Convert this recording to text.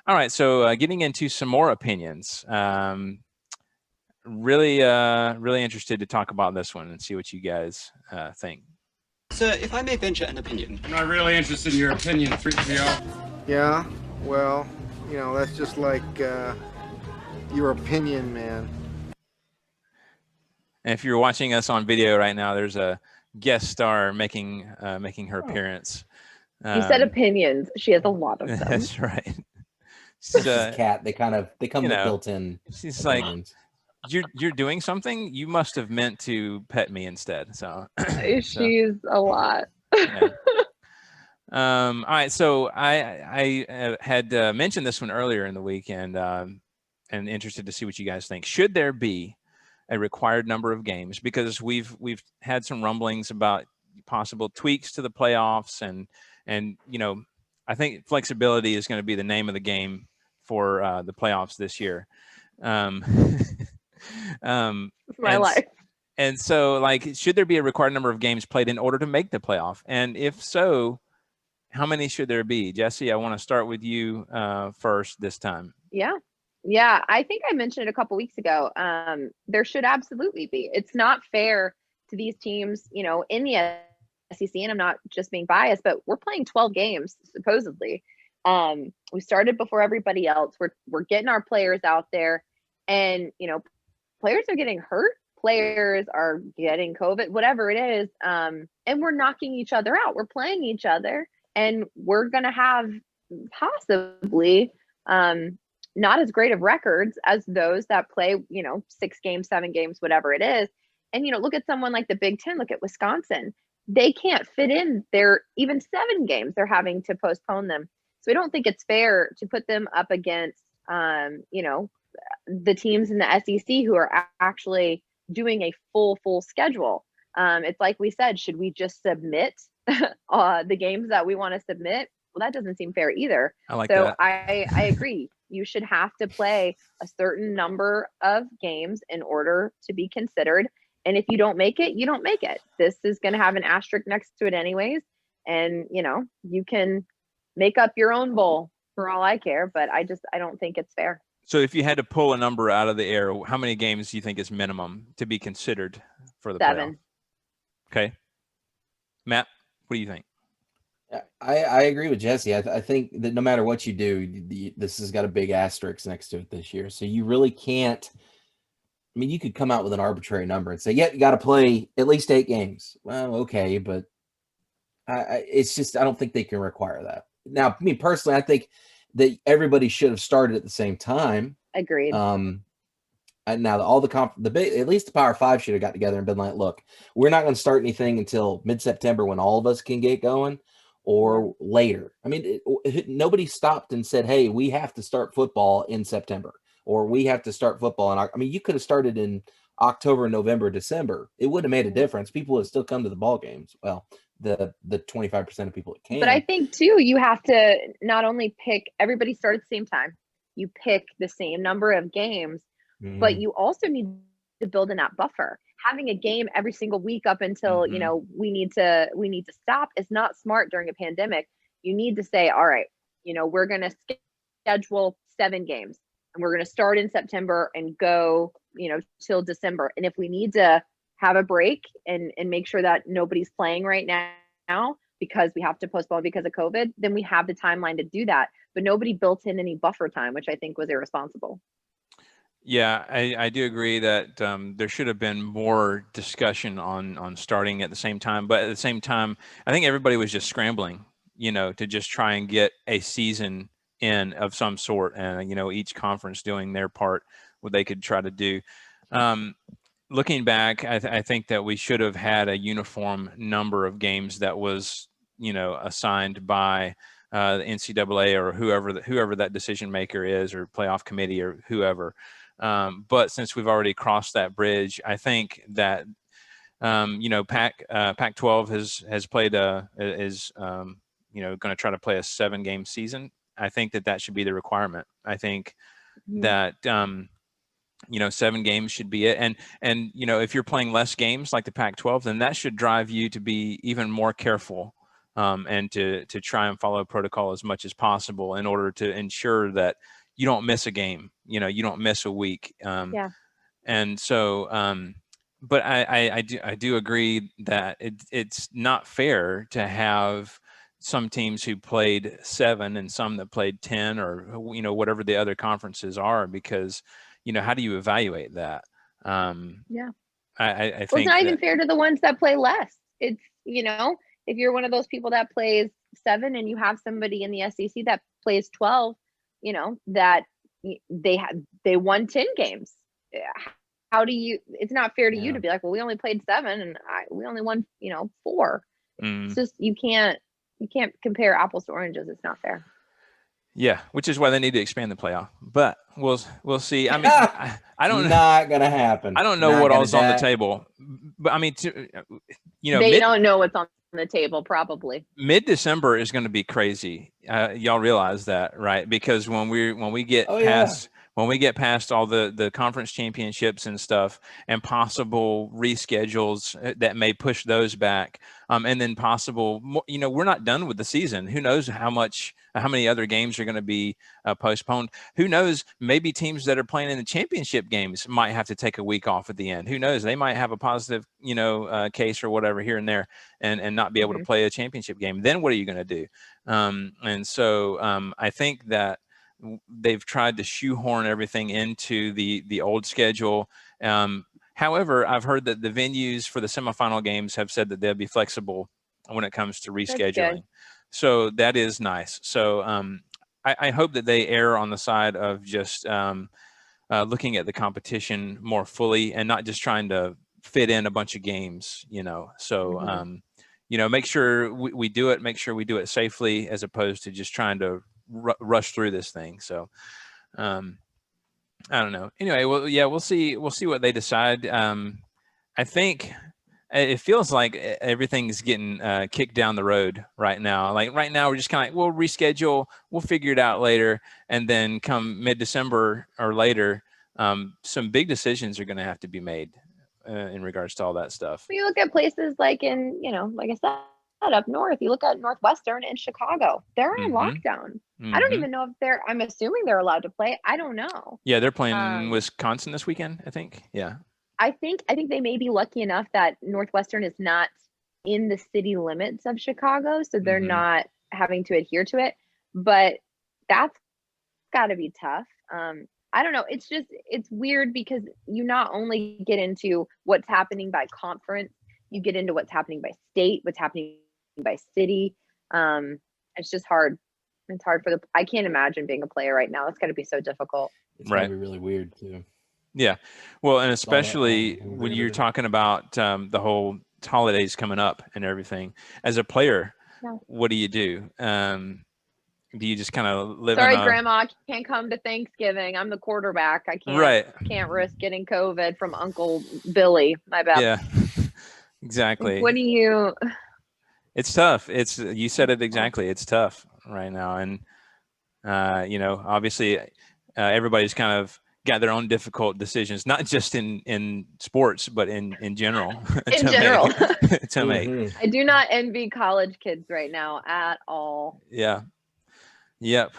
All right, so getting into some more opinions. Really interested to talk about this one and see what you guys think. Sir, if I may venture an opinion. I'm not really interested in your opinion, 3PO. Yeah, well, that's just like your opinion, man. And if you're watching us on video right now, there's a guest star making her appearance. You said opinions. She has a lot of them. That's right. She's a cat. They come with built-in. She's opinions. Like, you're doing something. You must have meant to pet me instead. So she's a lot. Yeah. All right. So I had mentioned this one earlier in the week, and interested to see what you guys think. Should there be a required number of games? Because we've had some rumblings about possible tweaks to the playoffs, and I think flexibility is going to be the name of the game for the playoffs this year. My life. And so, like, should there be a required number of games played in order to make the playoff? And if so, how many should there be? Jessi, I want to start with you first this time. Yeah. I think I mentioned it a couple weeks ago. There should absolutely be. It's not fair to these teams, in the SEC, and I'm not just being biased, but we're playing 12 games supposedly. We started before everybody else. We're getting our players out there, and players are getting hurt. Players are getting COVID, whatever it is. And we're knocking each other out. We're playing each other, and we're going to have possibly not as great of records as those that play, 6 games, 7 games, whatever it is. And, look at someone like the Big Ten, look at Wisconsin. They can't fit in their even 7 games. They're having to postpone them. So I don't think it's fair to put them up against, the teams in the SEC who are actually doing a full schedule. It's like we said, should we just submit the games that we want to submit? Well, that doesn't seem fair either. I like that. I agree. You should have to play a certain number of games in order to be considered. And if you don't make it, you don't make it. This is going to have an asterisk next to it anyways. And, you can make up your own bowl for all I care, but I don't think it's fair. So if you had to pull a number out of the air, how many games do you think is minimum to be considered for the 7. playoff? Okay. Matt, what do you think? I agree with Jessi. I think that no matter what you do, this has got a big asterisk next to it this year. So you really can't. I mean, you could come out with an arbitrary number and say, yeah, you got to play at least 8 games. Well, okay, but it's just, I don't think they can require that. Now, me personally, I think that everybody should have started at the same time. Agreed. And now all at least the Power 5 should have got together and been like, look, we're not going to start anything until mid-September when all of us can get going, or later. I mean, nobody stopped and said, hey, we have to start football in September, or we have to start football. I mean, you could have started in October, November, December. It wouldn't have made a difference. People would still come to the ball games. Well, the 25% of people that can. But I think too, you have to not only pick, everybody start at the same time. You pick the same number of games, but you also need to build in that buffer. Having a game every single week up until, we need to stop is not smart during a pandemic. You need to say, all right, we're going to schedule 7 games, and we're going to start in September and go, till December. And if we need to have a break and make sure that nobody's playing right now because we have to postpone because of COVID, then we have the timeline to do that. But nobody built in any buffer time, which I think was irresponsible. Yeah, I do agree that there should have been more discussion on starting at the same time. But at the same time, I think everybody was just scrambling, to just try and get a season in of some sort. And, each conference doing their part, what they could try to do. Looking back, I think that we should have had a uniform number of games that was, assigned by the NCAA or whoever that decision maker is, or playoff committee or whoever. But since we've already crossed that bridge, I think that Pac-12 has played is going to try to play a 7-game season. I think that should be the requirement. I think that 7 games should be it. And if you're playing less games like the Pac-12, then that should drive you to be even more careful and to try and follow protocol as much as possible in order to ensure that you don't miss a game, you don't miss a week. Yeah. And so, but I do agree that it's not fair to have some teams who played 7 and some that played 10, or whatever the other conferences are, because how do you evaluate that? Yeah. I Well, think it's not even that, fair to the ones that play less. It's, if you're one of those people that plays 7 and you have somebody in the SEC that plays 12, that they won 10 games. How do you? It's not fair to you to be like, well, we only played 7 and we only won 4. It's just you can't compare apples to oranges. It's not fair. yeah, which is why they need to expand the playoff. But we'll see. I mean, I don't know. Not gonna happen. I don't know what all's on the table, but I mean, they don't know what's on the table. Probably mid-December is going to be crazy. Y'all realize that, right? Because when we get past when we get past all the conference championships and stuff, and possible reschedules that may push those back, and then possible, we're not done with the season. Who knows how many other games are going to be postponed? Who knows? Maybe teams that are playing in the championship games might have to take a week off at the end. Who knows? They might have a positive, case or whatever here and there, and not be able to play a championship game. Then what are you going to do? And so I think that they've tried to shoehorn everything into the old schedule. However, I've heard that the venues for the semifinal games have said that they'll be flexible when it comes to rescheduling. So that is nice. So I hope that they err on the side of just looking at the competition more fully and not just trying to fit in a bunch of games, So, make sure we do it, make sure we do it safely, as opposed to just trying to rush through this thing. So I don't know. Anyway, well, yeah, we'll see what they decide. I think it feels like everything's getting kicked down the road right now. Like right now, we're just kind of we'll reschedule, we'll figure it out later, and then come mid-December or later, some big decisions are going to have to be made in regards to all that stuff. You look at places like in, like I said, up north, you look at Northwestern and Chicago, they're on lockdown. I don't even know if I'm assuming they're allowed to play. I don't know. Yeah, they're playing Wisconsin this weekend, I think. Yeah. I think they may be lucky enough that Northwestern is not in the city limits of Chicago, so they're not having to adhere to it. But that's got to be tough. I don't know. It's weird because you not only get into what's happening by conference, you get into what's happening by state, what's happening by city. It's just hard. It's hard I can't imagine being a player right now. It's got to be so difficult. It's going to be really weird too. Yeah. Well, and especially when you're talking about the whole holidays coming up and everything. As a player, what do you do? Do you just kind of live Sorry, Grandma, I can't come to Thanksgiving. I'm the quarterback. I can't risk getting COVID from Uncle Billy. My bad. Yeah, exactly. What do you... It's tough. You said it exactly. It's tough right now. And, obviously everybody's kind of got their own difficult decisions, not just in sports, but in general. In general. To make. I do not envy college kids right now at all. Yeah. Yep.